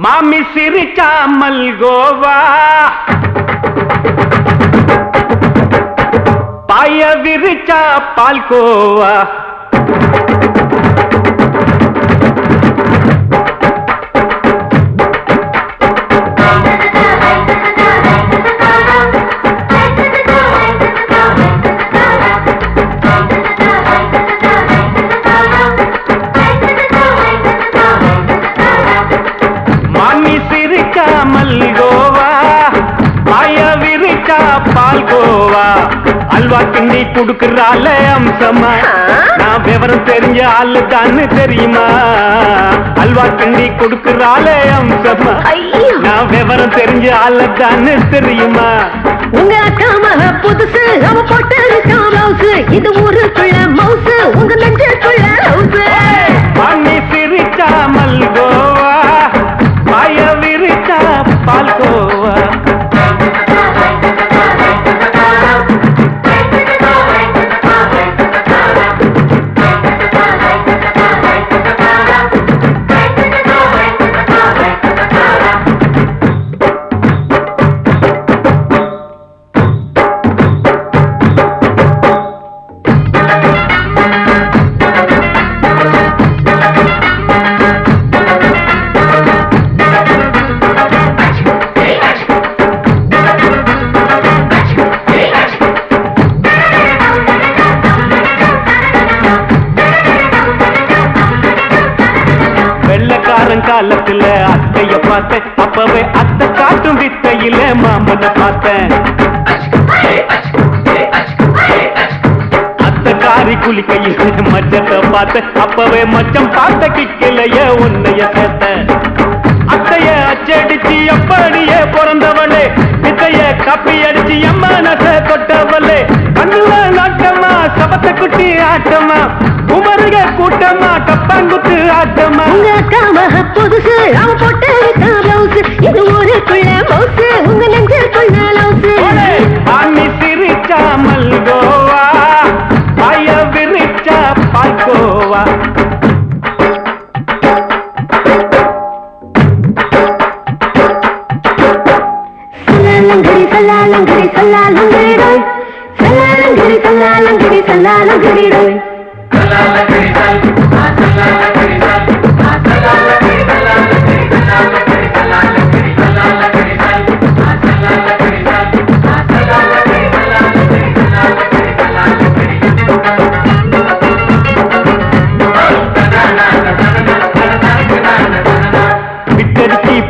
மாமி சிரிச்சா மல்கோவா பாய விரிச்சா பால்கோவா அல்வா கிண்டி குடுக்கறால அம்சமா நான் விவரம் தெரிஞ்ச ஆளு தான்னு தெரியுமா அல்வா கிண்டி குடுக்கறால அம்சமா நான் விவரம் தெரிஞ்ச ஆளு தான்னு தெரியுமா உங்க அக்கா மக புதுசு அவ போட்டு ப்ளவுஸ் இது ஊருக்குள்ள மவுசு உங்க நெஞ்சுக்குள்ள ஹவுஸ் பண்ணி சிரிச்சா மல்கோவா பாய விரிச்சா பால்கோவா காலத்துல அத்தைய பார்த்தேன் அப்பவே அத்தை காட்டும் வித்தையில மாமனை பார்த்தேன் அத்தை காரி குளிக்கையில மச்சத்தை பார்த்தேன் அப்பவே மச்சம் பார்த்த கிக்கலைய உன்னைய சேர்த்த அத்தைய அச்சடிச்சு அப்படியே பிறந்தவளே வித்தைய காப்பி அடிச்சு எம்மனச தொட்டவளே கண்ணுல நாட்டமா சபத்தை குட்டி ஆட்டமா உமருக கூட்டமா கப்பாங்குத்து ஆட்டமா உங்க அக்கா மக புதுசு அவ போட்டு ப்ளவுஸ் இது ஊருக்குள்ள மவுசு உங்க நெஞ்சுக்குள்ள லவுஸ் ஆமி சிரிச்சா மல்கோவா பாய விரிச்சா பால்கோவா சல்லாலங்கடி சல்லாலங்கடி சல்லாலங்கடி சல்லாலங்கடி சல்லாலங்கடி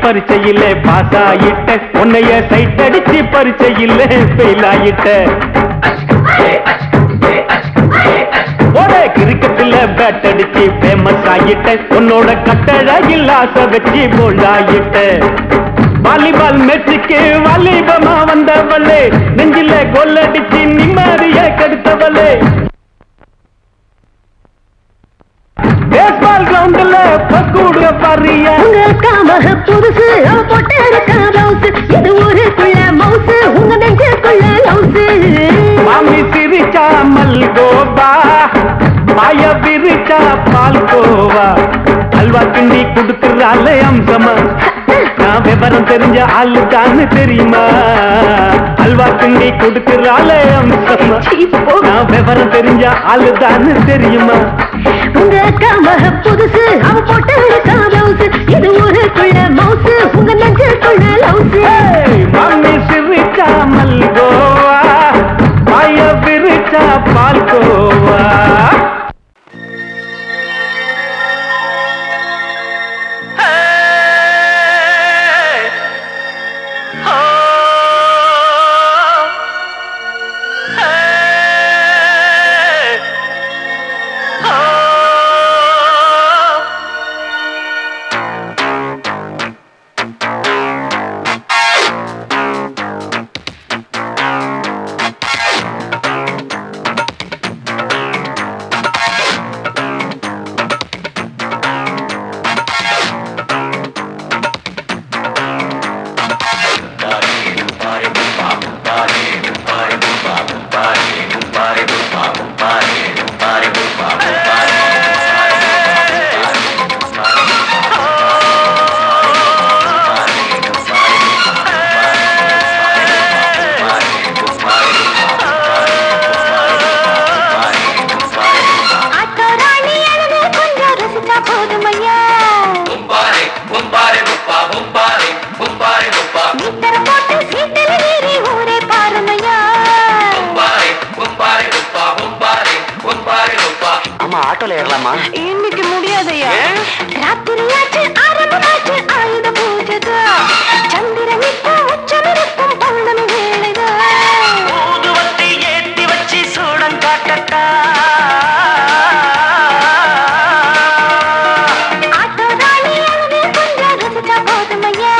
பரிச்சையில பாஸ் ஆயிட்ட உன்னைய சைட் அடிச்சு பரிச்சையில ஃபெயில் ஆயிட்ட ஒரே கிரிக்கெட்ல பேட் அடிச்சு ஃபேமஸ் ஆயிட்ட உன்னோட கட்டழகில் ஆசை வச்சு போல்ட் ஆயிட்ட வாலிபால் மேட்சுக்கு வாலிபமா வந்தவளே நெஞ்சில கோல் அடிச்சு நிம்மதிய கெடுத்தவளே பேஸ்பால் கிரவுண்ட்ல பக்கூடுக பாரியா உங்க அக்கா மக புதுசு அவ போட்டு ப்ளவுஸ் இது ஊருக்குள்ள மவுசு உங்க நெஞ்சுக்குள்ள லவுஸ் மாமி சிரிச்சா மல்கோவா பாய விரிச்சா பால்கோவா அல்வா கிண்டி குடுக்கறால அம்சமா நான் விவரம் தெரிஞ்ச ஆளு தான்னு தெரியுமா அல்வா கிண்டி குடுக்கறால அம்சமா நான் விவரம் தெரிஞ்ச ஆளு தான்னு தெரியுமா உங்க அக்கா மக புதுசு அவ போட்டு ப்ளவுஸ் இது ஊருக்குள்ள மவுசு உங்க நெஞ்சுக்குள்ள லவுஸ் மாமி சிரிச்சா மல்கோவா பாய விரிச்சா பால்கோவா ஆட்டோல ஏறலாமா? இன்னைக்கு முடியாதையா? ராத்திரியாச்சு ஆரம்பமாச்சு ஆயுத பூஜைதா. சந்திரன் இப்போ உச்சமிருக்கும் பௌர்ணமி வேளைதா. ஊதுவத்தி ஏத்தி வச்சு சூடம் காட்டட்டா. ஆட்டோ ராணி அழகு கொஞ்சம் ரசிச்சா போதுமையா.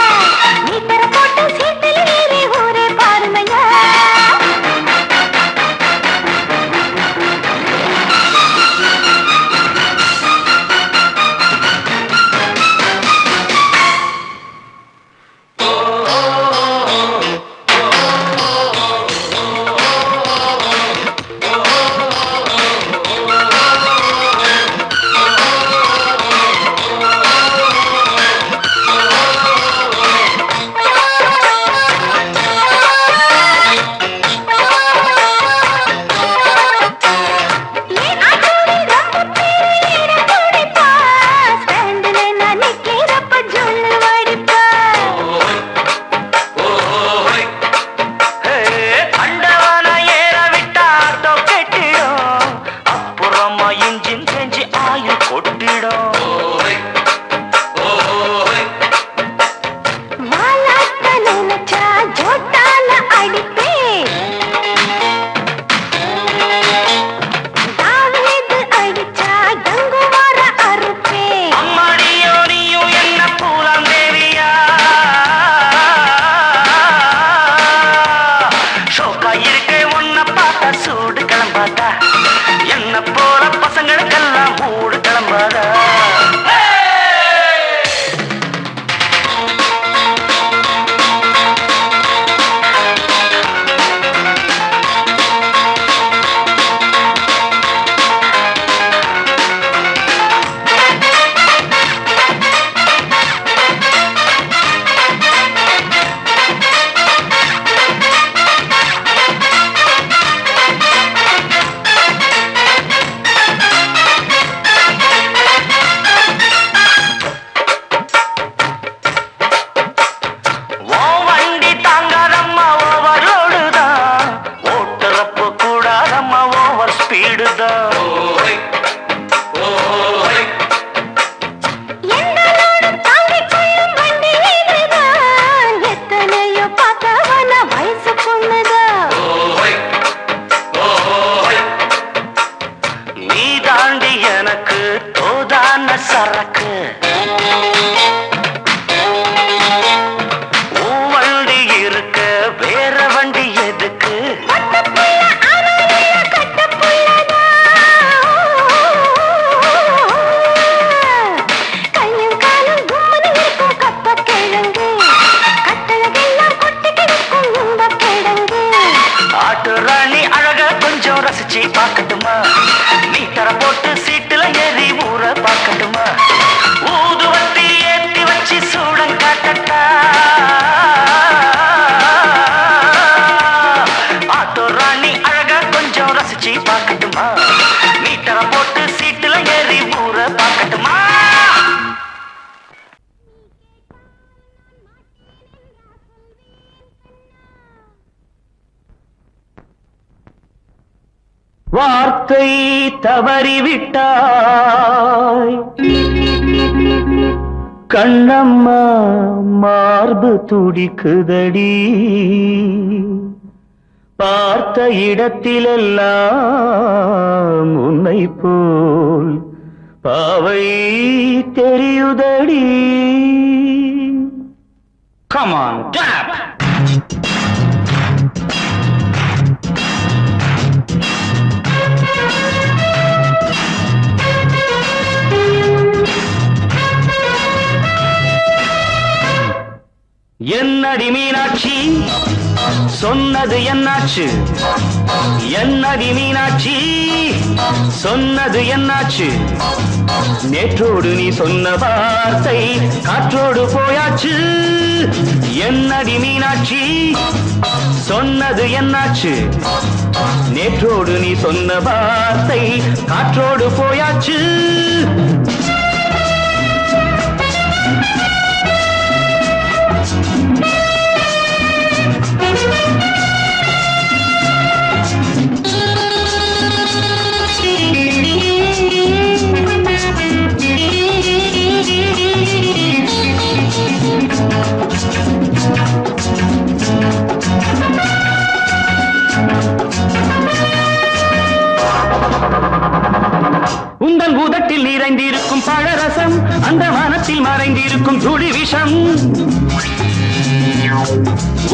மீட்டர போட்டு சீட்டில் ஏறி ஊரே பாருமையா. சரக்கு வண்டி இருக்க வேற வண்டி எதுக்கு? ஆட்டு ராணி அழக கொஞ்சம் ரசிச்சு பார்க்கட்டுமா? மீட்டரை போட்டு சீட்டுல ஏறி ஊற பார்க்கட்டுமா? ஊதுவத்தி ஏத்தி வச்சு சூடம் காட்டட்டா. ஆட்டோ ராணி அழக கொஞ்சம் ரசிச்சு பார்க்கட்டுமா? மீட்டரை போட்டு சீட்டுல ஏறி ஊற பார்க்கட்டுமா? வார்த்தை தவறிவிட்டாய் கண்ணம்மா, மார்பு துடிக்குதடி. பார்த்த இடத்திலெல்லாம் உன்னை போல் பாவை தெரியுதடி. Come on, clap! என்னடி மீனாட்சி சொன்னது என்னாச்சு? என்னடி மீனாட்சி சொன்னது என்னாச்சு? நேற்றோடு நீ சொன்ன வார்த்தை காற்றோடு போயாச்சு. என்னடி மீனாட்சி சொன்னது என்னாச்சு? நேற்றோடு நீ சொன்ன வார்த்தை காற்றோடு போயாச்சு. உந்தன் பூதத்தில் நிறைந்திருக்கும் பழரசம் அந்த வானத்தில் மறைந்திருக்கும் துளி விஷம்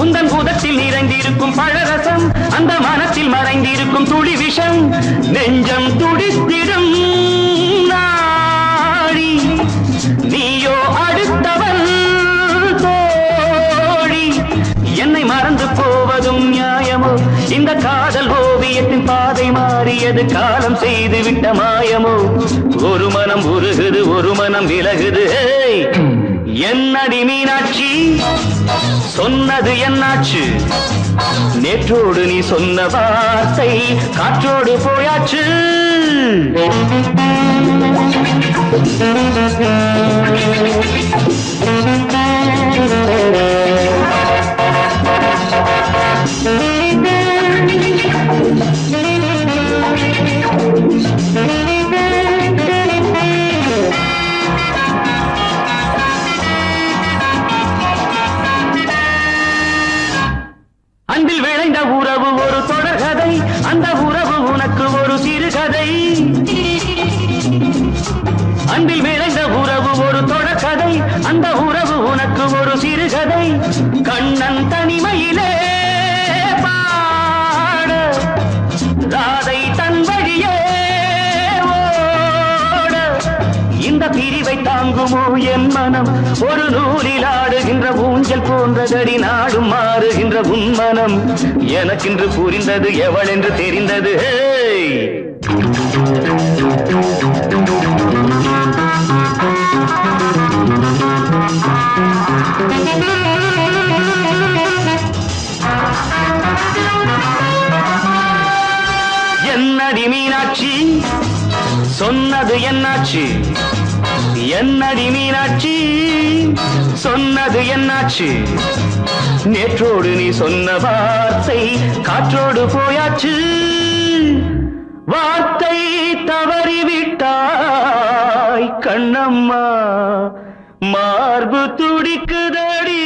உந்தன் பூதத்தில் நிறைந்திருக்கும் பழரசம் அந்த வானத்தில் மறைந்திருக்கும் துளி விஷம் நெஞ்சம் துடித்திடும் நாடி நீயோ அடுத்தவன் தோழி என்னை மறந்து போவதும் நியாயமோ இந்த காதல் ஓவியத்தின் பாதை மாறியது காலம் செய்து விட்ட மாயமோ ஒரு மனம் உருகுது ஒரு மனம் விலகுது என்னடி மீனாட்சி சொன்னது என்னாச்சு நேற்றோடு நீ சொன்ன வார்த்தை காற்றோடு போயாச்சு அன்பில் விளைந்த உறவு ஒரு தொடர்கதை அந்த உறவு உனக்கு ஒரு சிறுகதை அன்பில் விளைந்த உறவு ஒரு தொடர்கதை அந்த உறவு உனக்கு ஒரு சிறுகதை கண்ணன் தனிமையிலே பாட ராதை தன் வழியே ஓட இந்த பிரிவை தாங்குமோ என் மனம் ஒரு நூலில் ஆடுகின்ற ஊஞ்சல் போன்றதடி நாடும் மாறுகின்ற உன்மனம் எனக்கென்று புரிந்தது எவள் என்று தெரிந்தது என்னடி மீனாட்சி சொன்னது என்னாச்சு என்னடி மீனாட்சி சொன்னது என்னாச்சு நேற்றோடு நீ சொன்ன வார்த்தை காற்றோடு போயாச்சு வார்த்தை தவறிவிட்டாய் கண்ணம்மா மார்பு துடிக்குதடி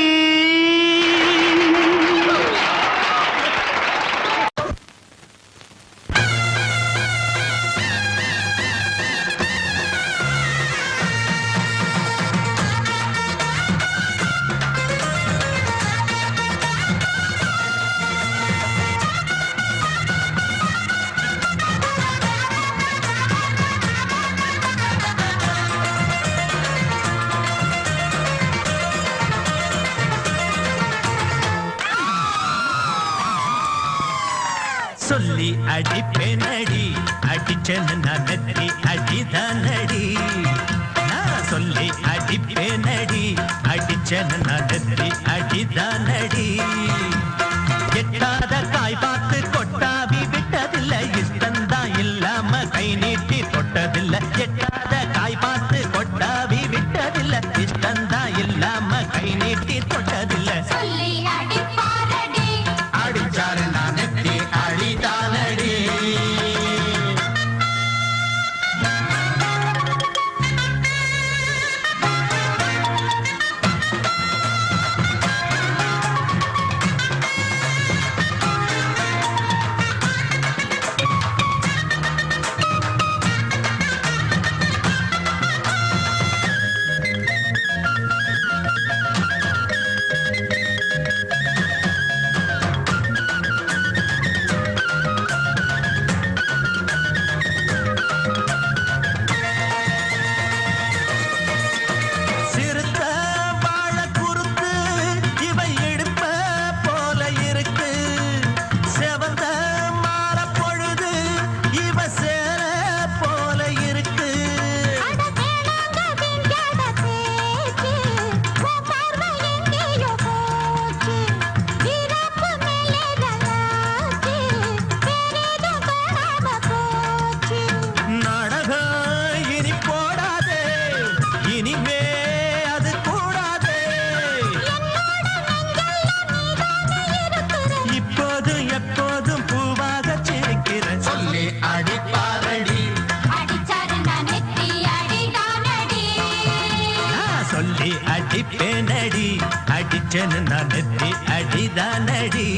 சொல்லி அடிப்பேனடி அடிச்சேன்னு நான் நெத்தி அடிதானடி நான் சொல்லி அடிப்பேனடி அடிச்சேன்னு நான் நெத்தி அடிதானடி எட்டாத காய் பார்த்து கொட்டாவி விட்டதில்லை இஷ்டந்தான் இல்லாம கை நீட்டி தொட்டதில்லை எட்டாத காய் பார்த்து கொட்டாவி விட்டதில்லை இஷ்டந்தான் இல்லாம கை நீட்டி தொட்டதில்லை அடிச்சாரு நான் நெத்தி அடிதானடி அடிப்பேனடி அடிச்சேன்னு நான் நெத்தி அடிதானடி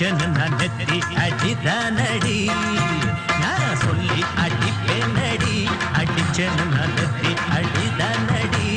அடிச்சேன்னு நான் நெத்தி அடிதானடி நான் சொல்லி அடிப்பேனடி அடிச்சேன்னு நான் நெத்தி அடிதானடி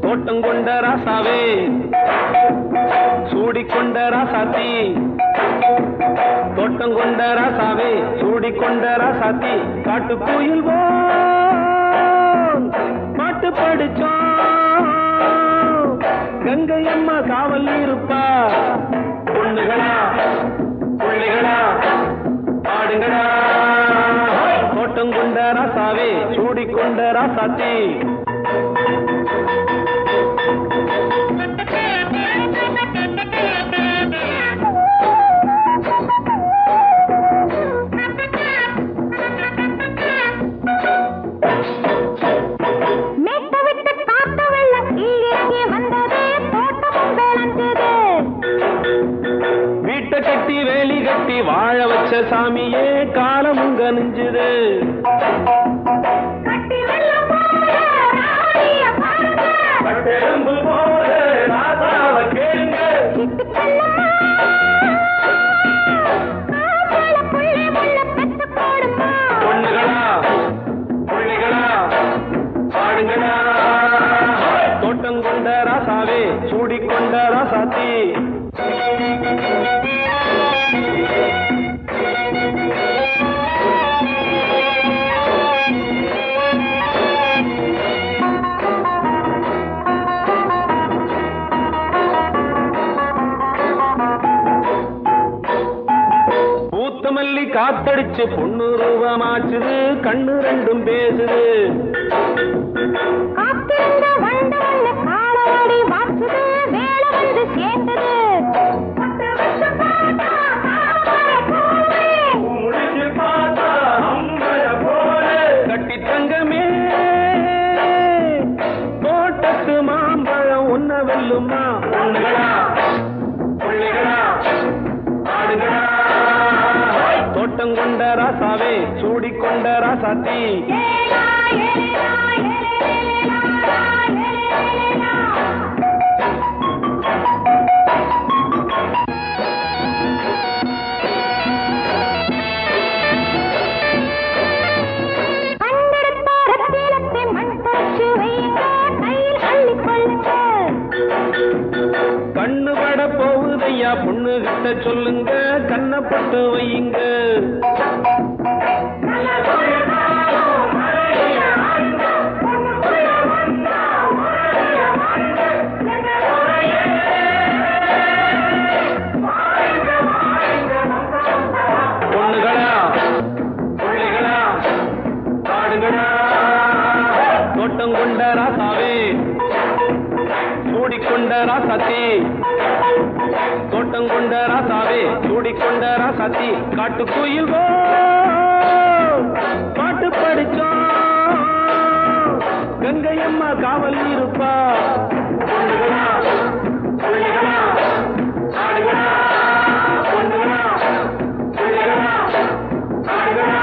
தோட்டங்கொண்ட ராசாவே சூடிக்கொண்ட ராசாத்தி தோட்டங்கொண்ட ராசாவே சூடிக்கொண்ட ராசாத்தி காட்டுக்குயில் பாட்டு படிச்சோம் கங்கை அம்மா காவல் இருப்பா பொண்ணுகளா பிள்ளைகளா ஆடுங்களா தோட்டங்கொண்ட ராசாவே சூடிக்கொண்ட ராசாத்தி வீட்டை கட்டி வேலி கட்டி வாழ வச்ச சாமியே காலமும் கனிஞ்சுது பொண்ணுகளா பிள்ளைகளா ஆடுங்களா தோட்டங்கொண்ட ராசாவே சூடிக்கொண்ட ராசாத்தி பூத்தமல்லி காத்தடிச்சு பொண்ணு ரூபமாச்சுது கண்ணு ரெண்டும் பேசுது கட்டி தங்கமே தோட்டத்து மாம்பழம் உன்ன வெல்லுமா பொண்ணுகளா பிள்ளைகளா ஆடுகளா தோட்டங்கொண்ட ராசாவே சூடிக்கொண்ட ராசாத்தி கண்ணு பட போகுதையா பொண்ணு கிட்ட சொல்லுங்க கண்ணப்பட்டு வையுங்க பொண்ணுகளா பிள்ளைகளா ஆடுங்களா தோட்டங்கொண்ட ராசாவே சூடிக்கொண்ட ராசாத்தி தோட்டங்கொண்ட ராசாவே சூடிக்கொண்ட ராசாத்தி காட்டுக்குயில் பாட்டு படிச்சோம் கங்கை அம்மா காவல் இருப்பா பொண்ணுகளா பிள்ளைகளா ஆடுகளா பொண்ணுகளா பிள்ளைகளா ஆடுகளா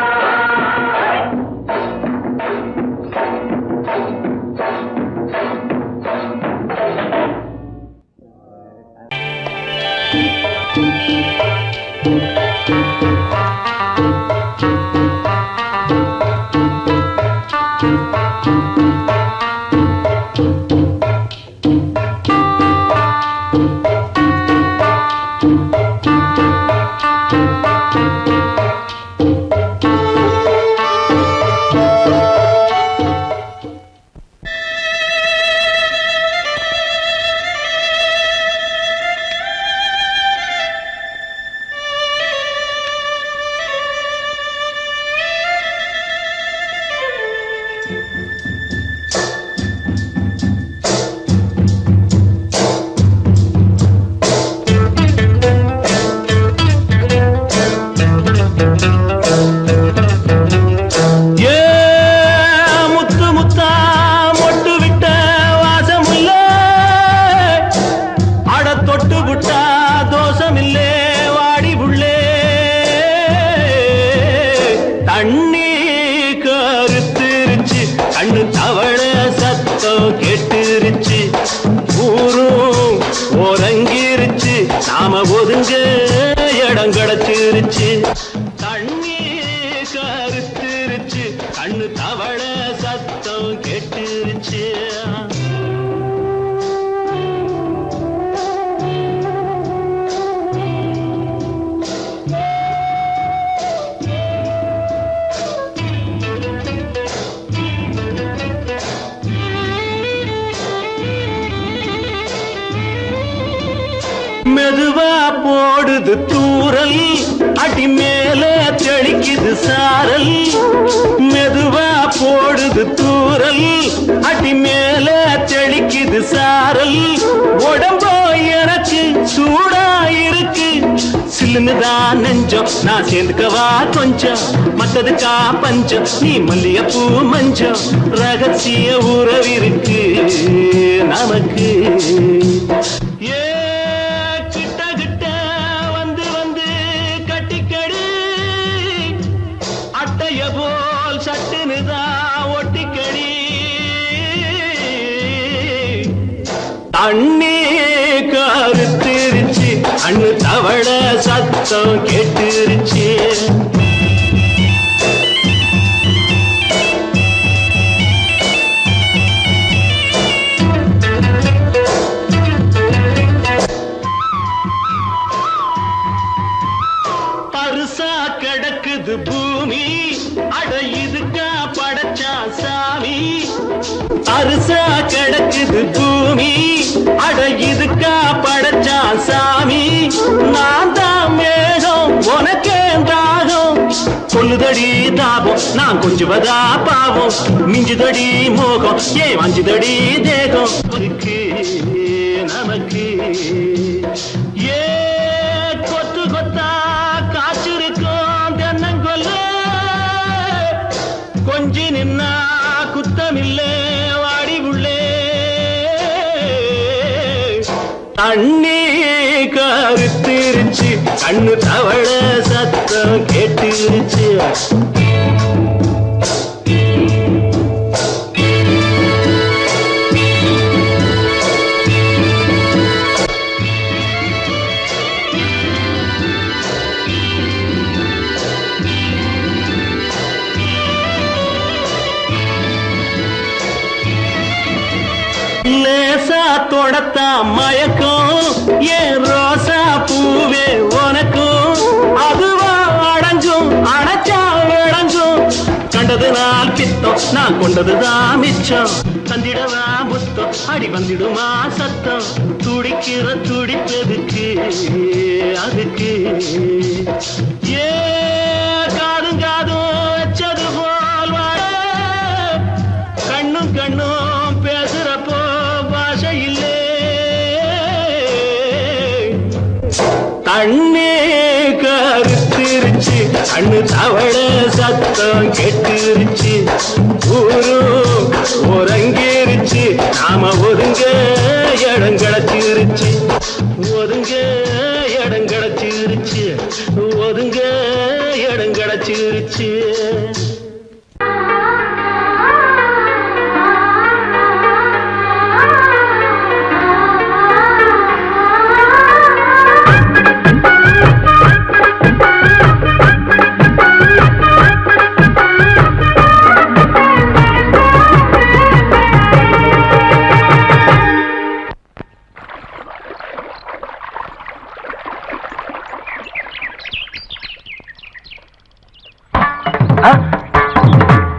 சத்தம் கேட்டுருச்சு ஊரும் ஓரங்கிருச்சு நாம ஒதுங்க இடம் கிடைச்சிருச்சு தண்ணி கருத்துருச்சு கண்ணு தவள சத்தம் கேட்டுருச்சு மெதுவா போடுது தூரல் அடி மேல தெளிக்குது சாரல் மெதுவா போடுது தூரல் அடி மேல தெளிக்குது சாரல் உடம்போ எனக்கு சூடா இருக்கு சில்லுன்னுதான் நெஞ்சம் நான் சேர்ந்துக்கவா கொஞ்சம் மத்ததுக்கா பஞ்சம் நீ மல்லிகைப்பூ மஞ்சம் ரகசிய உறவிருக்கு நமக்கு ஏ போல் சட்டுனுதான் ஒட்டிக்கடி தண்ணி கருத்திருச்சு அண்ணு தவள சத்தம் கேட்டுருச்சு பருசா கிடக்குது பூமி அட இதுக்கா படைச்சா சாமி அரிசா கிடக்குது பூமி அட இதுக்கா படைச்சா சாமி நான் தான் மேகம் உனக்கே தாகம் சொல்லுதடி தாபம் நான் கொஞ்சுவதா பாவம் மிஞ்சுதடி மோகம் ஏன் வஞ்சுதடி தேகம் நமக்கு ஏ கொத்து கொத்தா காய்ச்சிருக்கும் தென்னங்கொல்ல கொஞ்சி நின்னா குத்தமில்லே வாடி உள்ளே தண்ணி கருத்திருச்சு கண்ணு தவள சத்தம் கேட்டுருச்சு லேசா தொடத்தா மயக்கும் ஏன் ரோசா பூவே உனக்கும் அதுவா அடைஞ்சும் அடைச்சா விளைஞ்சும் கண்டது நாள் பித்தம் நான் கொண்டதுதான் மிச்சம் தந்திடவா புத்தம் அடி வந்திடுமா சத்தம் துடிக்கிற துடிப்பதுக்கு அதுக்கு ஏ காதும் காதும் வச்சது போல் வாழ கண்ணும் கண்ணும் பேசுறப்போ பாஷை இல்லே தண்ணி கருத்திருச்சு கண்ணு தவள சத்தம் கேட்டுருச்சு ஊரும் ஒரங்கிருச்சு நாம ஒதுங்க இடம் கிடைச்சிருச்சு ஒதுங்க இடம் கிடைச்சிருச்சு ஒதுங்க இடம் கிடைச்சிருச்சு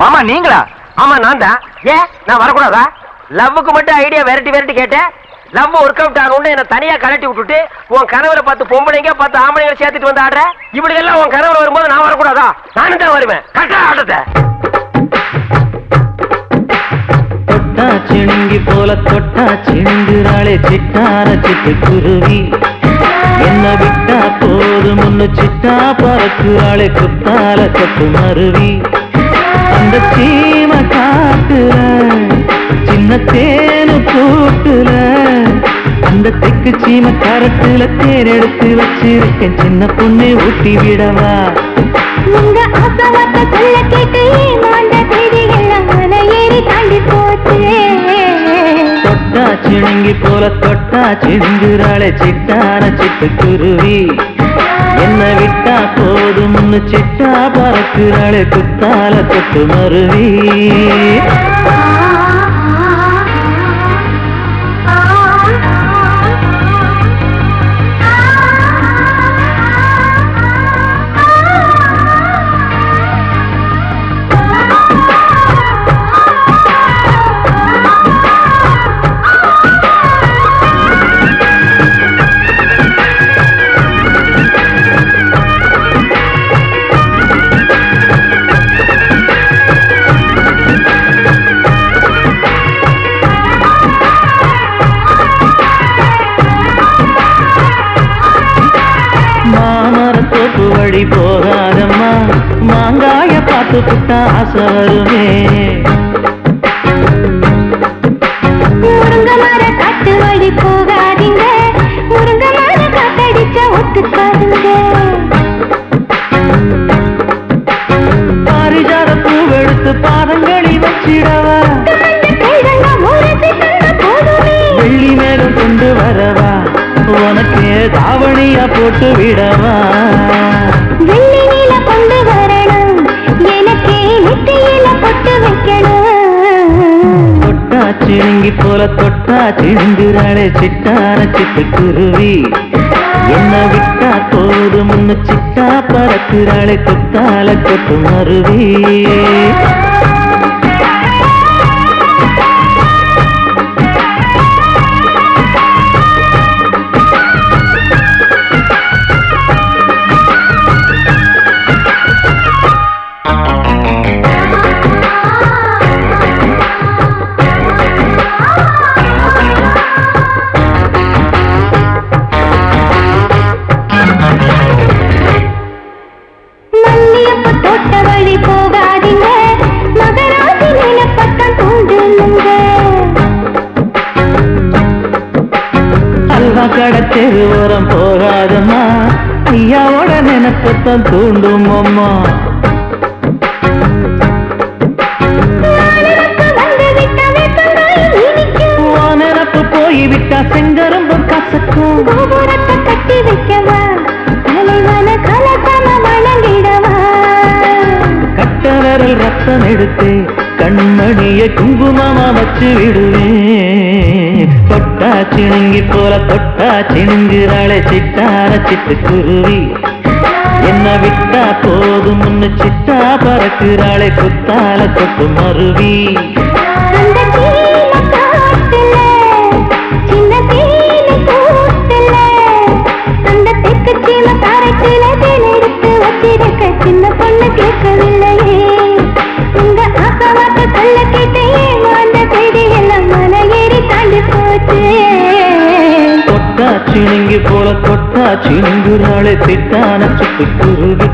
மாமா நீங்களா? ஆமா நான் தான். ஏன் நான் வரக்கூடாதா? லவ்வுக்கு மட்டும் ஐடியா வெரைட்டி வெரைட்டி கேட்டேன். லவ் ஒர்க் அவுட் ஆகணும்னு என்ன தனியா கலட்டி விட்டுட்டு உன் கனவுல பார்த்து பொம்பளைங்க பார்த்து ஆம்பளைங்களை சேர்த்துட்டு வந்து ஆடுற. இப்படி எல்லாம் உன் கனவுல வரும்போது நான் வரக்கூடாதா? நானும் தான் வருவேன். கரெக்டா ஆட்டத்தை தொட்டா சிணுங்கி போல தொட்டா சிணுங்குறாளே சிட்டார சிட்டு குருவி என்ன விட்டா போதும் முன்னு சிட்டா பறக்குறாளே குத்தால கொத்து மருவி அந்த சீம காட்டுல சின்ன தேனு கூட்டுல அந்த தெக்கு சீம கரட்டுல தேர் எடுத்து வச்சிருக்கேன் சின்ன பொண்ணு ஊட்டி விடவா உங்க ஆசவாத்த சொல்ல கேட்டு மாண்ட தேதி எல்லாம் மன ஏறி தாண்டி போச்சு சிணுங்கி போல தொட்டா சிணுங்குறாளே சிட்டான சிட்டுக்குருவி என்ன விட்டா போதும்னு சிட்டா பறக்குறாளே குத்தால தொட்டு மருவி மாமரத்தோப்பு வழி போகாதம்மா மாங்காய பார்த்து புட்டா ஆசை வருமே முருங்க மர காட்டு வழி போகாதீங்க முருங்க மர காத்தடிச்ச ஒத்துக்காதுங்க பாரிஜாத பூவெடுத்து பாதங்களில் வச்சிடவா வெள்ளி மேகம் கொண்டு வரவா உனக்கு தாவணியா போட்டு விடவா வெள்ளி நீல கொண்டு வரணும் எனக்கே நெத்தியில பொட்டு வைக்கணும் தொட்டா சிணுங்கி போல தொட்டா சிணுங்குறாளே சிட்டான சிட்டுக்குருவி என்ன விட்டா போதும்னு சிட்டா பறக்குறாளே குத்தால கொட்டு மருவி மல்லியப்ப தோட்ட வழி போகாதீங்க மகராசி நிலப்பட்டம் தூண்டுங்க அல்வா கடை தெரு ஓரம் போகாதம்மா ஐயாவோட நினைப்பத்தான் தூண்டும் அம்மா நினப்பு போய்விட்டா செங்கரும்பு கசக்கும் கோபுரத்தை கட்டி வைக்கவா தலைவன கலசம வணங்கிடவா கட்ட விரல் ரத்தம் எடுத்து கண்மணிய குங்குமமா வச்சு விடுவேன் தொட்டா சிணுங்கி போல தொட்டா சிணுங்குறாளே சிட்டான சிட்டுக்குருவி என்ன விட்டா போதும்னு சிட்டா பறக்குறாளே குத்தால தொட்டு மருவி அந்த சீன காட்டுல சின்ன தேனி கூட்டுல அந்த தெற்கு சீம காரைக்குல தேன் எடுத்து வச்சிருக்க சின்ன பொண்ணு கேட்கவில்லையே உங்க ஆசை வார்த்தை சொல்ல கேட்டேன் அந்த செய்தி எல்லாம் மலை ஏறி தாண்டி போச்சு தொட்டா சிணுங்கி போல தொட்டா சிணுங்குறாளே சிட்டான சிட்டுக்குருவி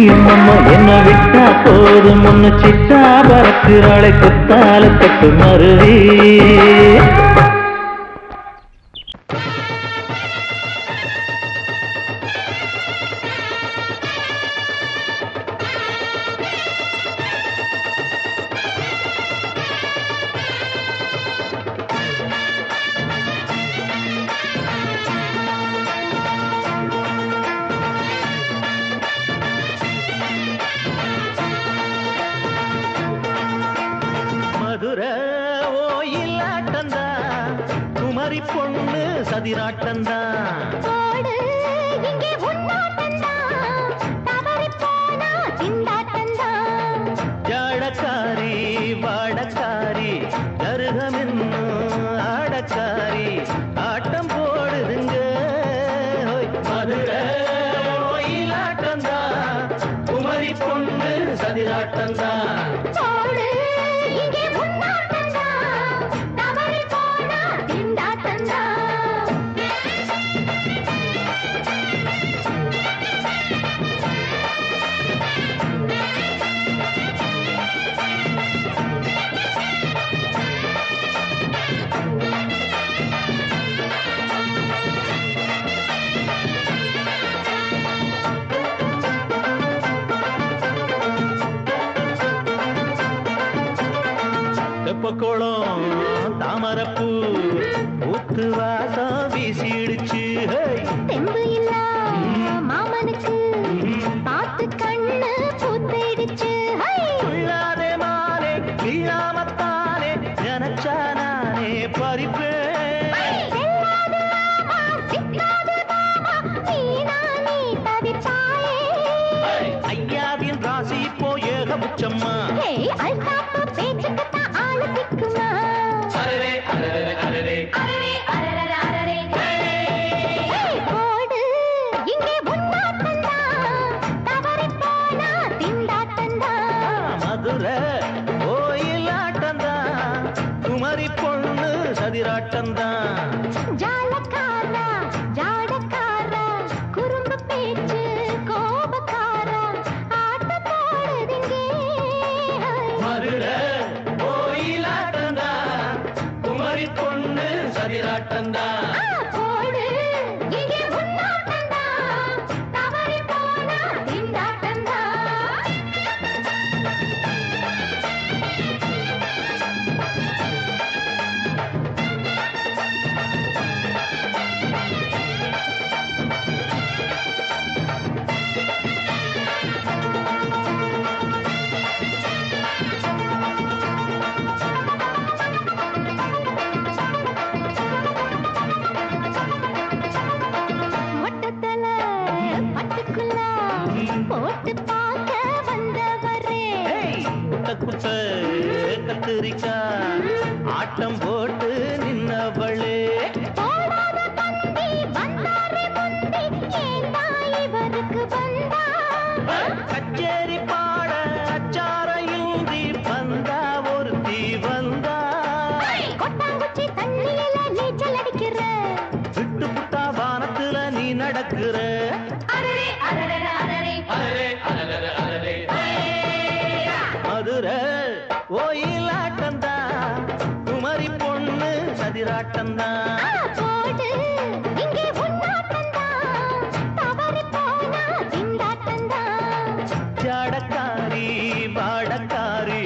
எம்மம்மா என்ன விட்டா போதும் ஒன்னு சிட்டா பறக்குறாளே குத்தால தொட்டு மருவி மதுரை ஓயிலாட்டந்தா குமரி பொண்ணு சதிராட்டந்தா ஓடு இங்கே உன்னாட்டந்தான் தவறி போனா திண்டாட்டந்தான் ஜாடக்காரி வாடக்காரி கருகமென்னு ஆடக்காரி ஆட்டம் போடுதுங்க ஹோய். மதுரை ஓயிலாட்டந்தா குமரி பொண்ணு சதிராட்டந்தா ஓடு இங்கே உன்னாட்டந்தான் தவறி போனா திண்டாட்டந்தான் தெப்பக்குளம் தாமரப்பூ வாசம் வீசிடுச்சு தெம்பு இல்ல மாமனுக்கு பார்த்து கண்ணு பூத்திடுச்சு உள்ளாதே மாலே வீழாமத்தானே நினைச்சா நானே பறிப்பேன் ஐயாவின் ராசி இப்போ ஏகபட்சம்மா பேச்சுக்கத்தான் ஆளு திக்குமா போடு இங்கே உன்னாட்டந்தா தவறி போனா திண்டாட்டந்தா மதுரை கோயிலாட்டந்தான் குமரி பொண்ணு சதிராட்டந்தான் ஜாலக்காரா ஜாடக்காரா குறும்பு பேச்சு கோபக்காரா ஆட்ட போடுதிங்கே மதுரை கோயிலாட்டந்தான் குமரி பொண்ணு சதிராட்டந்தான் போடு இங்கே உன்னாட்டந்தா தவறி போனா திண்டாட்டந்தா மொட்டத்தல பட்டுக்குள்ள போட்டு பார்க்க வந்தவரே குட்ட கத்திரிக்கா ஆட்டம் போட்டு நின்னவளே போடாத பந்தி வந்தாரே முந்தி ஏண்டா இவருக்கு வந்தா கச்சேரி பாட அச்சார இந்தி வந்தா ஒருத்தி வந்தா கொட்டாங்குச்சி தண்ணியில நீச்சல் அடிக்கிற விட்டு புட்டா வானத்துல நீ நடக்கிற அரரே அரரே அரரே மதுரை கோயிலாட்டந்தா குமரி பொண்ணு சதிராட்டந்தா போடு இங்கே உன்னாட்டந்தா தவறி போனா திண்டாட்டந்தா ஜாடக்காரி பாடக்காரி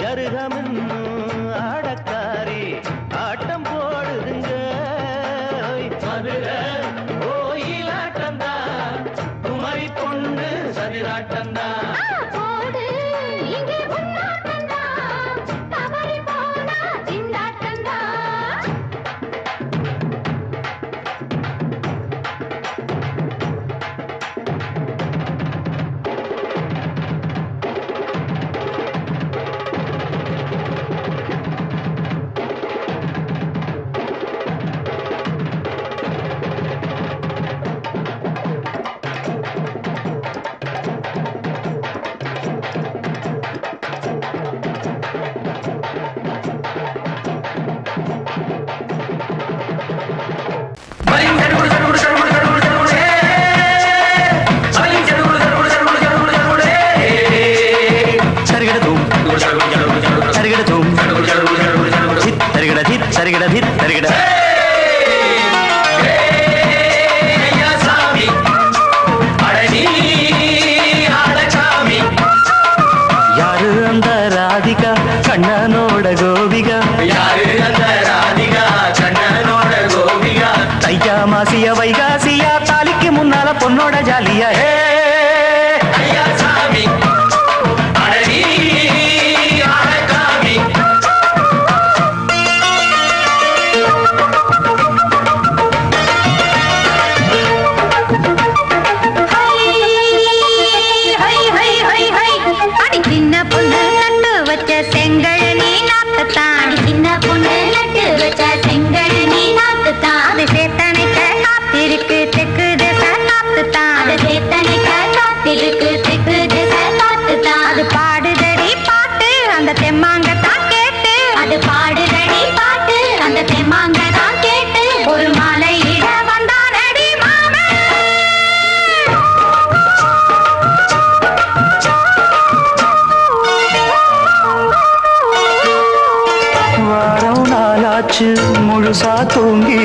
ஜருகமின்னு ஆடக்காரி ஆட்டம் போடுதுங்க மதுரை கோயிலாட்டந்தா குமரி பொண்ணு சதிராட்டந்தா போடு இங்கே உன்னாட்டந்தா தவறி போனா திண்டாட்டந்தா யாரு அந்த ராதிகா கண்ணனோட கோபிகா தையா மாசிய வைகாசியா தாலிக்கு முன்னால பொண்ணோட ஜாலியா அடி சின்ன பொண்ணு நட்டு வச்ச செங்கல் நீ நாட்டுத்தான் சின்ன பொண்ணு நட்டு வச்ச செங்கல் நீ நாட்டுத்தான் அது சேத்தனைக்க காத்திருக்கு தெற்கு திசை காத்துத்தான் அது சேத்தனைக்க காத்திருக்கு தெற்கு திசை காத்துத்தான் அது பாடுதடி பாட்டு அந்த தெம்மாங்க தான் கேட்டு அது பாடுதடி பாட்டு அந்த தெம்மாங்க தான் கேட்டு ஒரு மாலை இட வந்தானடி மாமே வாரம் நாளாச்சு முழுசா தூங்கி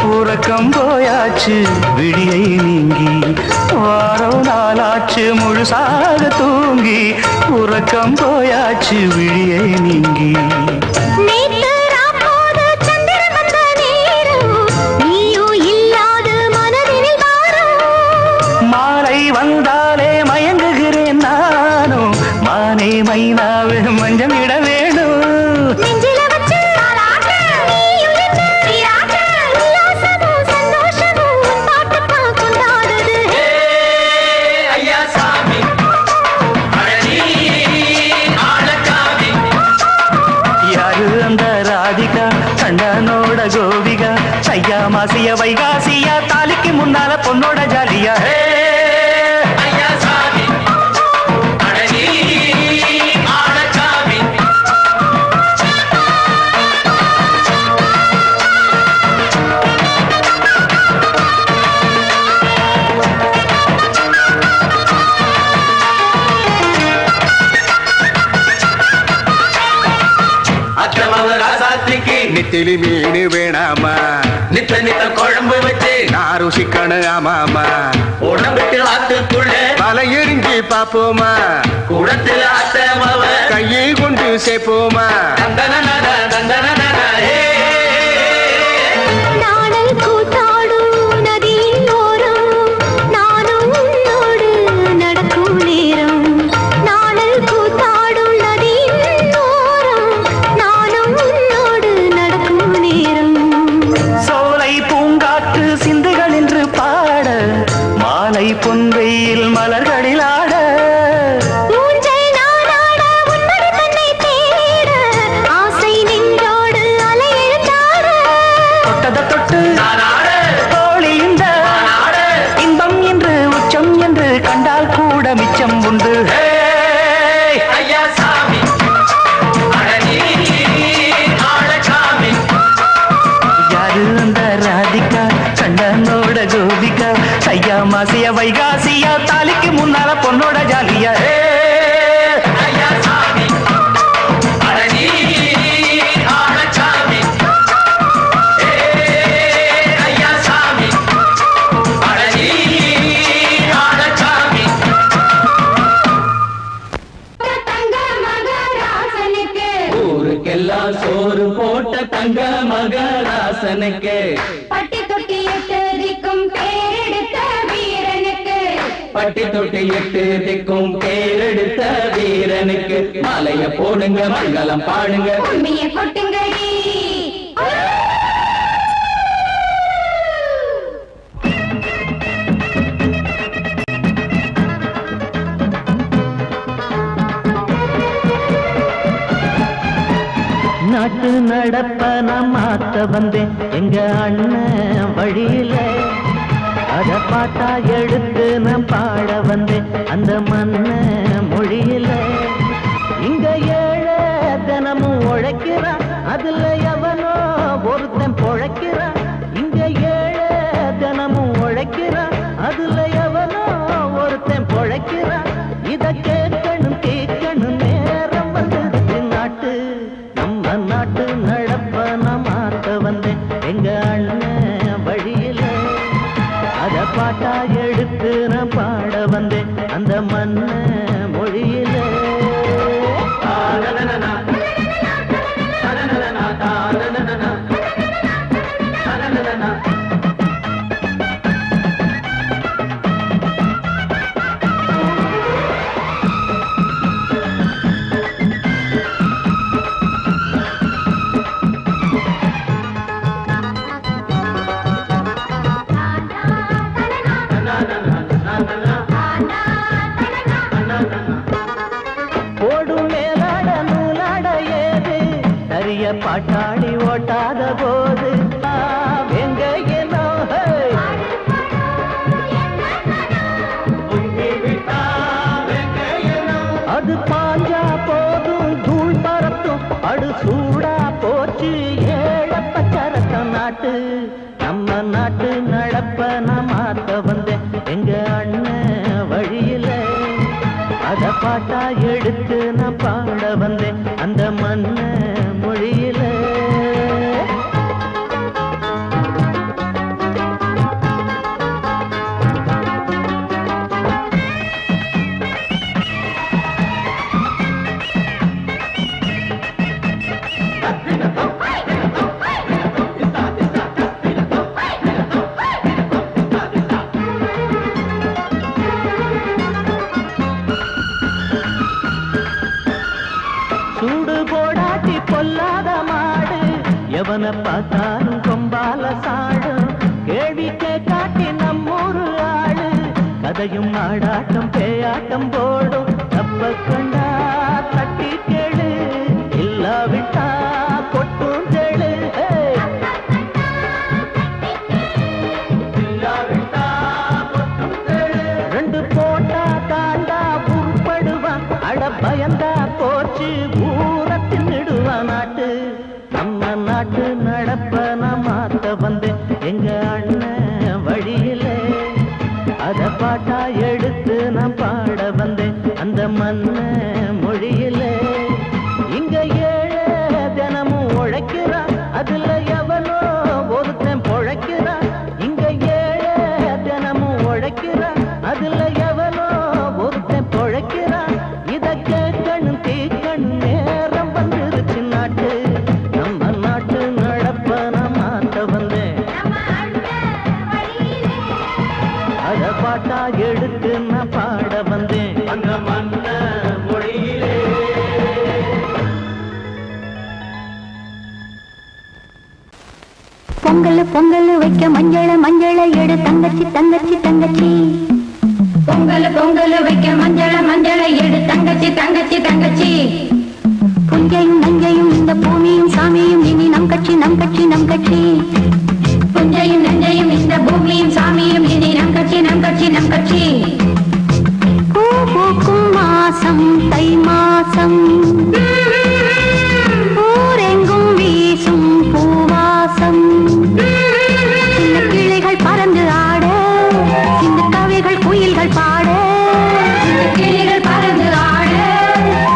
உறக்கம் போயாச்சு விடியை நீங்கி வாரம் நாளாச்சு முழுசாக தூங்கி உறக்கம் போயாச்சு விடியை நீங்கி நேத்து ராப்போது சந்திரன் வந்த நேரம் தன்னோட கோபிகா சையா மாசிய வைகாசியா தாலிக்கு முன்னால பொண்ணோட ஜாலியா ஐயா சாமி அடனி ஆடச்சாமி நெத்திலி மீன் வேணாமா நித்த நித்த குழம்பு வச்சு நான் ருசிக்கணும் ஆமாமா உடம்புக்கு ஆத்துக்குள்ள பல எரிஞ்சு பாப்போமா குடத்துல ஆத்தமாவ கையை கொண்டு சேர்ப்போமா தந்தன தந்தன நாடல் கூத்தாடும் நதியின் ஓரம் நானும் உன்னோடு நடக்கும் நேரம் நாடல் கூத்தாடும் நதியின் ஓரம் நானும் உன்னோடு நடக்கும் நேரம் சோலை பூங்காற்று சிந்துகள் என்று பாட மாலை பொன்வெயில் மலர்களில் ஆட ஊஞ்சல் நானாட உன்மடி தன்னை தேட ஆசை நின்றோடு அலையெழுந்தாட தொட்டத தொட்டு தோழி இந்த இன்பம் என்று உச்சம் என்று கண்டால் கூட மிச்சம் உண்டு ஐயா சாமி யாரு அந்த ராதிகா கண்டனோட கோபிகா சையா மாசிய வைகாசியா தாலிக்கு முன்னால பொண்ணோட ஜாலியா ஐயா சாமி அடனி ஆடச்சாமி ஐயா சாமி அடனி ஆடச்சாமி தங்க மகராசனுக்கு ஊருக்கெல்லாம் சோறு போட்ட தங்க மகராசனுக்கு பட்டி தொட்டி எட்டதிக்கும் பேரெடுத்த வீரனுக்கு பட்டி தொட்டி எட்டு திக்கும் பேரெடுத்த வீரனுக்கு மாலைய போடுங்க மங்களம் பாடுங்க உண்மையை கொட்டுங்கடி நாட்டு நடப்ப நான் மாத்த வந்தேன் எங்க அண்ணன் வழியில அத பாட்டா எடுத்து நான் பாட வந்தேன் அந்த மண்ண மொழியில இங்க ஏழை தினமும் உழைக்கிறான் அதுல எவனோ ஒருத்தன் பொழைக்கிறான் இங்க ஏழை தினமும் உழைக்கிறான் அதுல எவனோ ஒருத்தன் பொழைக்கிறான் இத கேட்கணும் கேட்கணும் நேரம் வந்துடுச்சு நாட்டு நம்ம நாட்டு நடப்ப நான் மாத்த வந்தேன் எங்க அண்ணன் வழியில அத பாட்டா எடுத்து நான் பாட வந்தேன் அந்த மண்ண மொழியில ஓடும் மேலாட நூலாட ஏது சரிய பாட்டாடி ஓட்டாத போது எங்க ஏனோ அது பாஞ்சா போதும் தூள் பறத்தும் அடு சூடா போச்சு ஏழப்பச்சரத்த நாட்டு நம்ம நாட்டு நடப்ப நான் மாத்த வந்தேன் எங்க அண்ணன் வழியில அத பாட்டா எடுத்து நான் பாட வந்தேன் அந்த மண்ண மொழியில சூடு போடாட்டி பொல்லாத மாடு எவனை பார்த்தாலும் கொம்பால சாடும் கேள்விக்கே காட்டி நம்மூரு ஆளு கதையும் ஆடாட்டம் பேயாட்டம் போடும் தப்ப கண்டா தட்டி கேளு இல்லாவிட்டா கொட்டும் கேளு பொங்கல் பொங்கல் வைக்க மஞ்சள மஞ்சள எடு தங்கச்சி தங்கச்சி தங்கச்சி பொங்கல் பொங்கல் வைக்க மஞ்சள மஞ்சள எடு தங்கச்சி தங்கச்சி தங்கச்சி புஞ்சையும் நஞ்சையும் இந்த பூமியும் சாமியும் இனி நம் கட்சி நம் கட்சி நம் கட்சி புஞ்சையும் நஞ்சையும் இந்த பூமியும் சாமியும் இனி நம் கட்சி நம் கட்சி நம் கட்சி பூ பூக்கும் மாசம் தை மாசம் ஊரெங்கும் வீசும் பூவாசம் சின்ன கிளைகள் பறந்து ஆட சின்ன கவிகள் குயில்கள் பாட சின்ன கிளைகள் பறந்து ஆட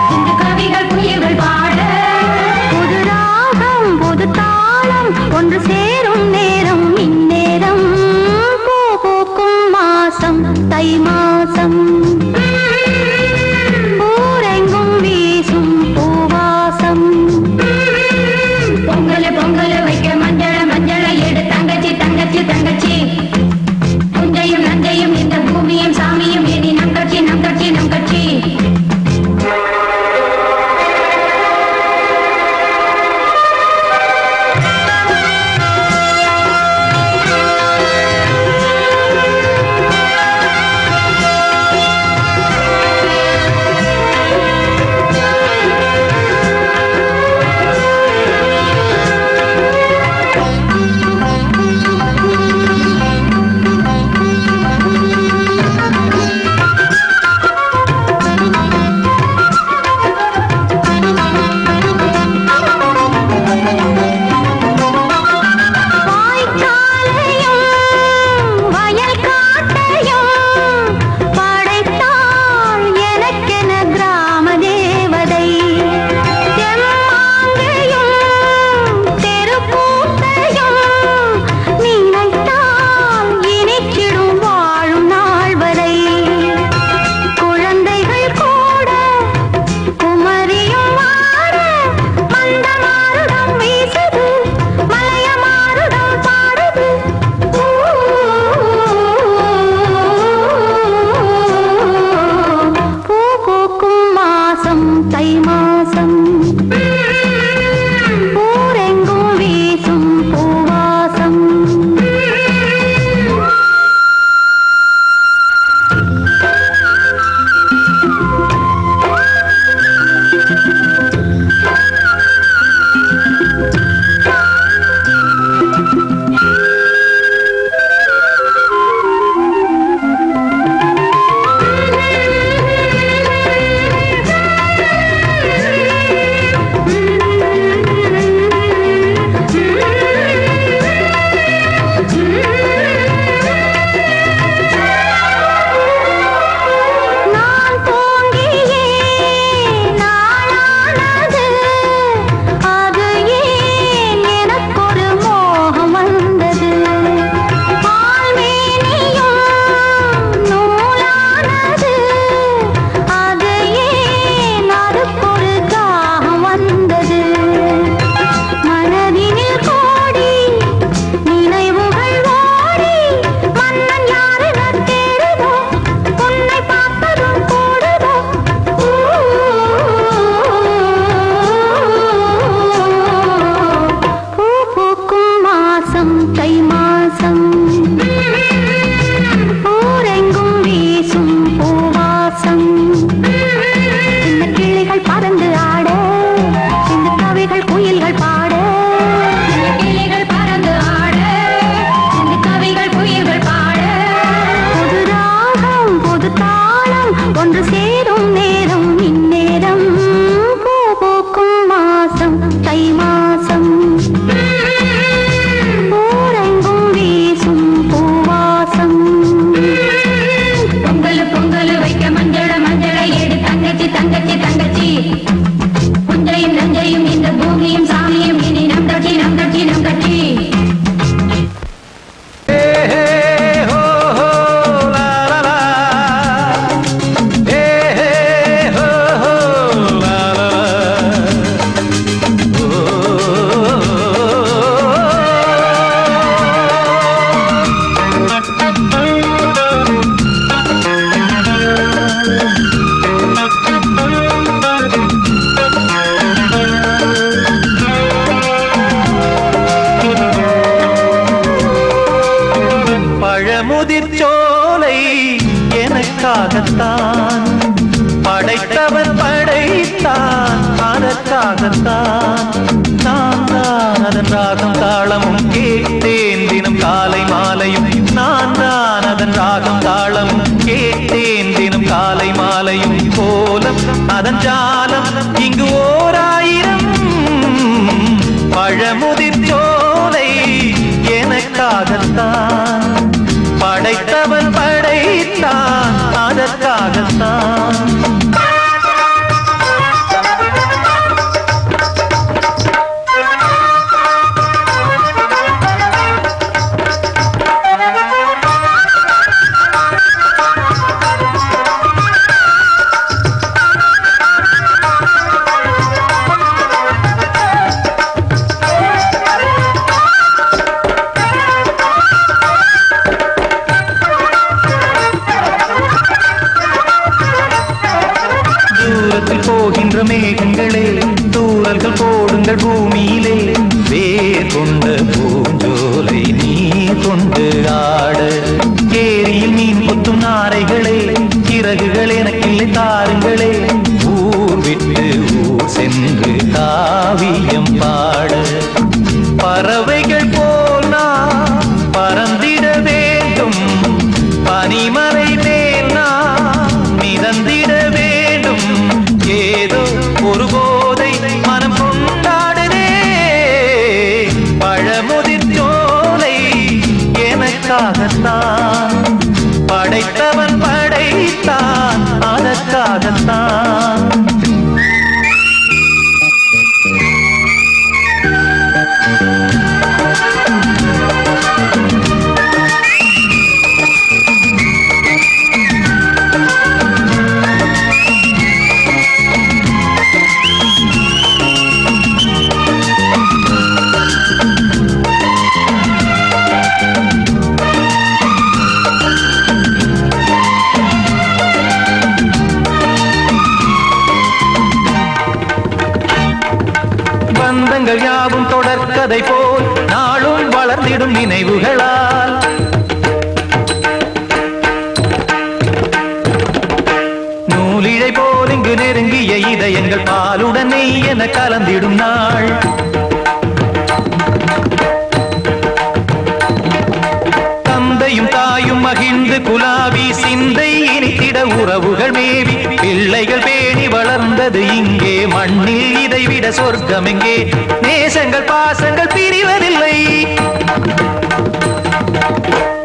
சின்ன கவிகள் குயில்கள் பாட புது ராகம் புது தாளம் ஒன்று சேரும் நேரம் இந்நேரம் பூ பூக்கும் மாசம் தை மாசம் ஊரெங்கும் வீசும் பூவாசம் பொங்கல் பொங்கல் வைக்க மஞ்சள மஞ்சள எடு தங்கச்சி தங்கச்சி தங்கச்சி புஞ்சையும் நஞ்சையும் இந்த பூமியும் சாமியும் இனி நம் கட்சி நம் கட்சி நம் கட்சி பழமுதிர் சோலை எனக்காகத்தான் படைத்தவன் படைத்தான் அதற்காகத்தான் நான் தான் அதன் ராகம் தாளமும் கேட்டேன் தினம் காலை மாலையும் நான் தான் அதன் ராகம் தாளமும் கேட்டேன் தினம் காலை மாலையும் கோலம் அதன் ஜாலம் இங்கு ஓராயிரம் பழமுதிர் சோலை எனக்காகத்தான் படைத்தவன் படைத்தான் அதற்காகத்தான் போகின்ற மேகங்களே தூரல்கள் போடுங்கள் பூமியிலே வேர் கொண்ட பூஞ்சோலை நீ கொண்டு ஆட ஏரியில் மீன் கொத்தும் நாரைகளே இறகுகள் எனக்கில்லை தாருங்களே ஊர் விட்டு ஊர் சென்று காவியம் பாட பறவைகள் போல் நான் பறந்திட வேண்டும் பனிமலை மேல் நான் மிதந்திட வேண்டும் ஏதோ ஒரு போதை மனம் கொண்டாடுதே பழமுதிர் சோலை எனக்காகத்தான் படைத்தவன் படைத்தான் அதற்காகத்தான் பந்தங்கள் யாவும் தொடர்கதை போல் நாளும் வளர்ந்திடும் நினைவுகளால் நூலிழை போல் இங்கு நெருங்கிய இதயங்கள் பாலுடன் நெய் என கலந்திடும் நாள் தந்தையும் தாயும் மகிழ்ந்து குலாவி சிந்தை இனித்திட உறவுகள் மேவி பிள்ளைகள் பேணி வளர்ந்தது இங்கே மண்ணில் இதைவிட சொர்க்கம் எங்கே நேசங்கள் பாசங்கள் பிரிவதில்லை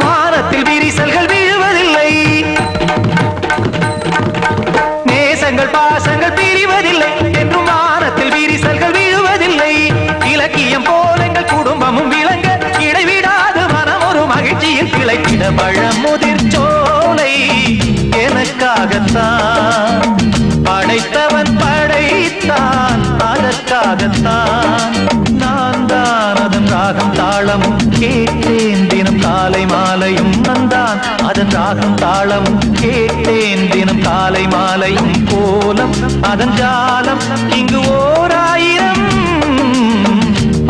வானத்தில் விரிசல்கள் விழுவதில்லை நேசங்கள் பாசங்கள் பிரிவதில்லை என்றும் வானத்தில் விரிசல்கள் விழுவதில்லை இலக்கியம் போல எங்கள் குடும்பமும் விளங்க இடைவிடாது மனம் ஒரு மகிழ்ச்சியில் கிளைத்திட பழமுதிர் சோலை எனக்காகத்தான் படைத்தவன் படைத்தான் அதற்காகத்தான் நான் தான் அதன் ராகம் தாளமும் கேட்டேன் தினம் காலை மாலையும் நந்தான் அதன் ராகம் தாளமும் கேட்டேன் தினம் காலை மாலையும் கோலம் அதன் ஜாலம் இங்கு ஓராயிரம்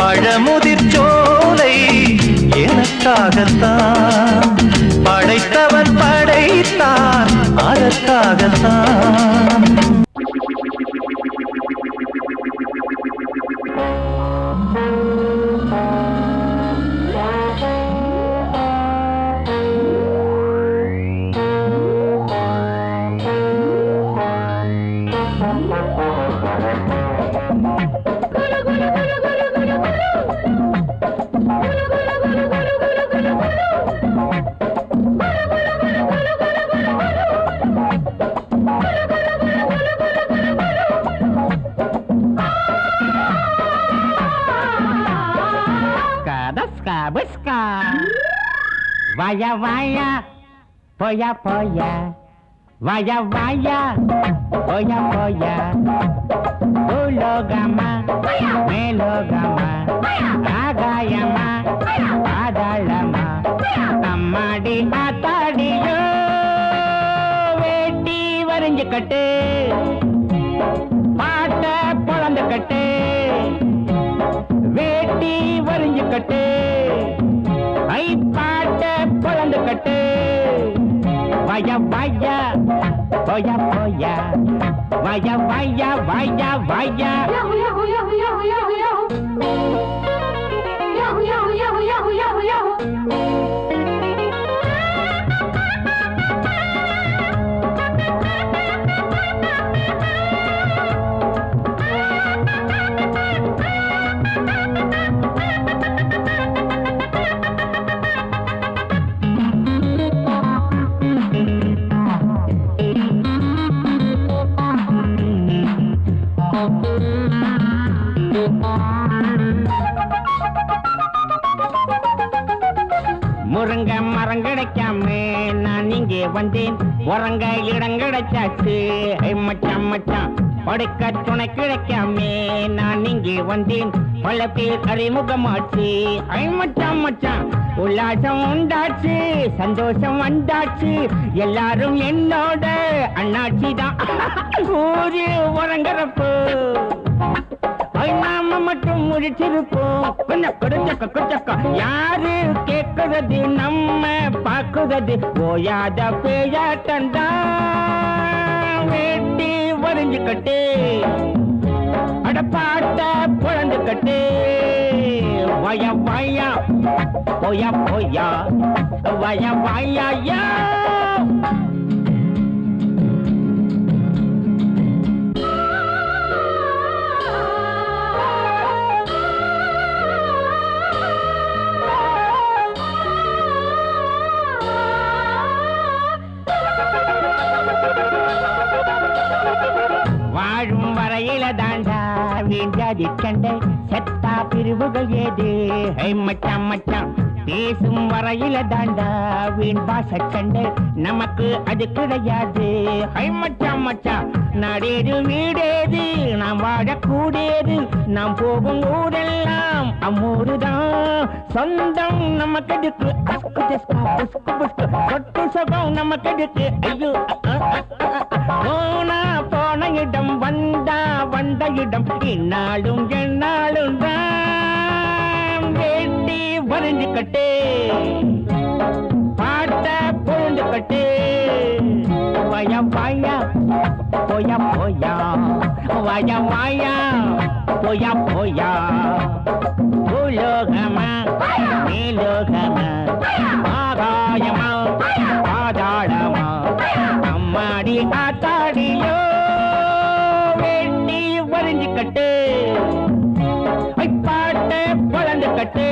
பழமுதிர் சோலை எனக்காகத்தான் படைத்தவன் படைத்தான் அதற்காகத்தான் Vaya, vaya, polla, polla. Vaya, vaya, polla, polla. Ulogama, melogama. Agayama, adalama. Ammadi, atadiyo. Veti, varinju katte. Paata, polandu katte. Veti, varinju katte. Ai, paata, polandu katte. கட்டு வய வய போயா போயா வய வய வய வய முருங்க மரம் கிடைக்காம நான் இங்கே வந்தேன் உறங்க இடம் கிடைச்சாச்சு மச்சான் மச்சான் படுக்க துணை கிடைக்காம நான் இங்கே வந்தேன் பல பேர் அறிமுகமாச்சு மச்சான் மச்சான் உல்லாசம் உண்டாச்சு சந்தோஷம் வந்தாச்சு எல்லாரும் என்னோட அண்ணாச்சி தான் ஊரு உறங்குறப்போ நாம மட்டும் முடிச்சிருப்போம் கொஞ்சம் கொடுச்சக்க கொச்சக்க யாரு கேட்கிறது நம்ம பாக்குறது ஓயாத பேயாட்டண்டா வேட்டி வரைஞ்சு கட்டு அடப்பாட்ட குழந்து கட்டு வய வயா போயா போயா வய வயா வாழும் வரையில தாண்டா வீண்டாதி சண்டை செத்தா பிரிவுகள் ஏது மச்சான் மச்சான் பேசும் வரையில தாண்டா வீண் பாச சண்டை நமக்கு அது கிடையாது மச்சான் மச்சான் நாடேது வீடேது நாம் வாழக்கூடியது நாம் போகும் ஊரெல்லாம் அம்மூருதான் சொந்தம் நமக்கு எடுக்கு சொட்டு சுகம் நமக்கு எடுக்கு ஐயோ போனா போன இடம் வந்தா வந்த இடம் இந்நாளும் எந்நாளும் தான் வேட்டி வரைஞ்சு கட்டு பாட்ட பொழுந்து கட்டு வய வாயா போயா போயா வய வாயா போயா போயா பூலோகமா மேலோகமா ஆகாயமா பாதாளமா அம்மாடி ஆத்தாடியோ வேட்டி வரைஞ்சு கட்டு பாட்ட பொழந்து கட்டு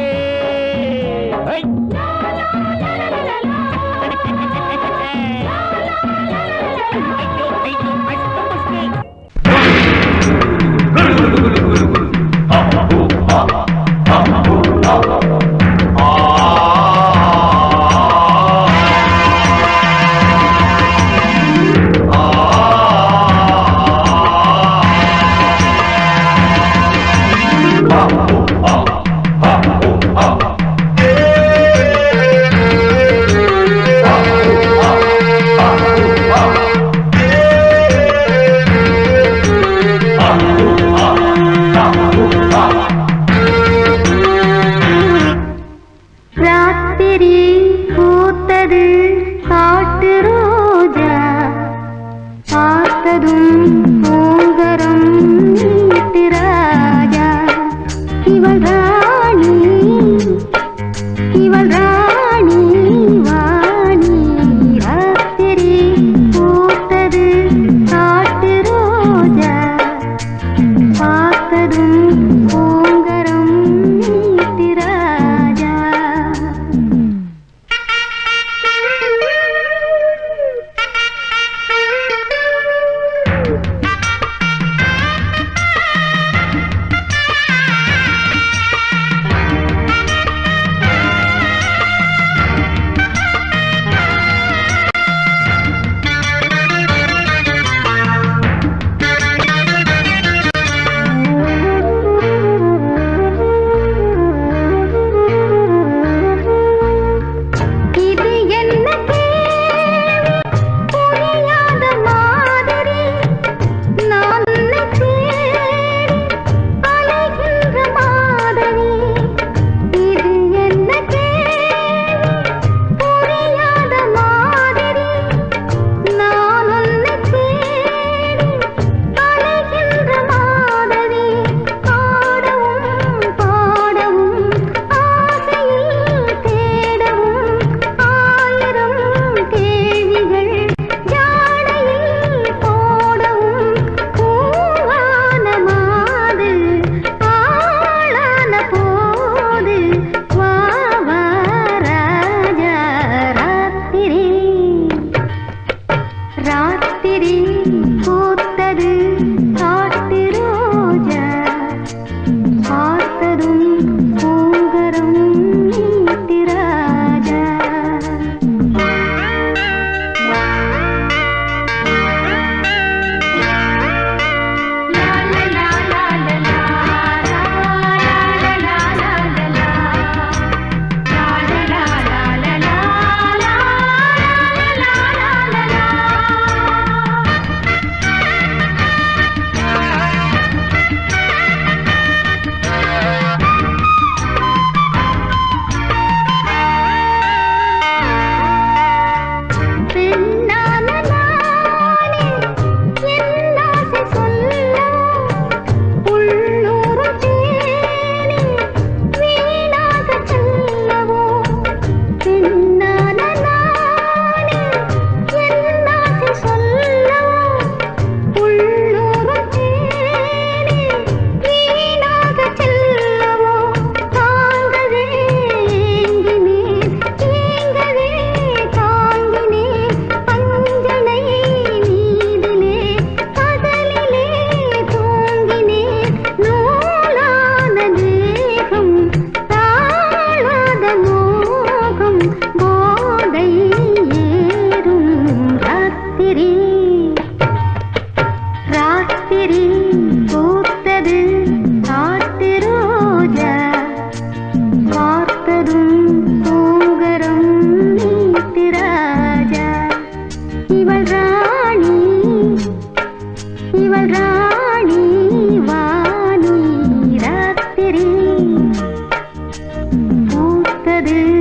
விட்டது